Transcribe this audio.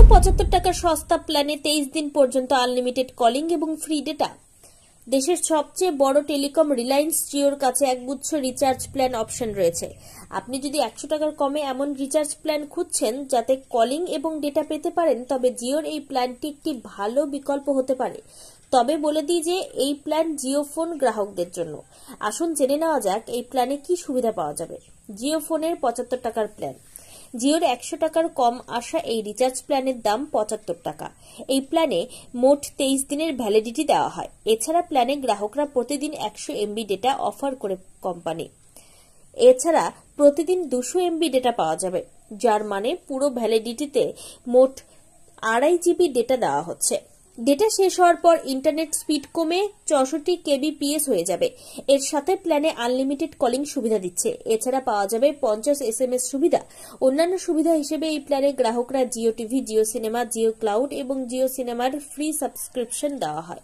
টাকার সস্তা প্ল্যানে 23 দিন পর্যন্ত আনলিমিটেড কলিং এবং ফ্রি ডেটা। দেশের সবচেয়ে বড় টেলিকম রিলায়েন্স জিওর কাছে একগুচ্ছ রিচার্জ প্ল্যান অপশন রয়েছে। আপনি যদি 100 টাকার কমে এমন রিচার্জ প্ল্যান খুঁজছেন যাতে কলিং এবং ডেটা পেতে পারেন, তবে জিওর এই প্ল্যানটি একটি ভালো বিকল্প হতে পারে। তবে বলে দিই যে এই প্ল্যান জিও ফোন গ্রাহকদের জন্য। আসুন জেনে নেওয়া যাক এই প্ল্যানে কি সুবিধা পাওয়া যাবে। জিও ফোনের 75 টাকার প্ল্যান। জিওর 100 টাকার কম আসা এই রিচার্জ প্ল্যানের দাম 75 টাকা। এই প্ল্যানে মোট 23 দিনের ভ্যালিডিটি দেওয়া হয়। এছাড়া প্ল্যানে গ্রাহকরা প্রতিদিন 100 এমবি ডেটা অফার করে কোম্পানি। এছাড়া প্রতিদিন 200 এমবি ডেটা পাওয়া যাবে, যার মানে পুরো ভ্যালিডিটিতে মোট 2.5 জিবি ডেটা দেওয়া হচ্ছে। ডেটা শেষ হওয়ার পর ইন্টারনেট স্পিড কমে 64 কেবিপিএস হয়ে যাবে। এর সাথে প্ল্যানে আনলিমিটেড কলিং সুবিধা দিচ্ছে। এছাড়া পাওয়া যাবে 50 এসএমএস সুবিধা। অন্যান্য সুবিধা হিসেবে এই প্ল্যানে গ্রাহকরা Jio TV, Jio cinema, Jio cloud এবং জিও সিনেমার ফ্রি সাবস্ক্রিপশন দেওয়া হয়।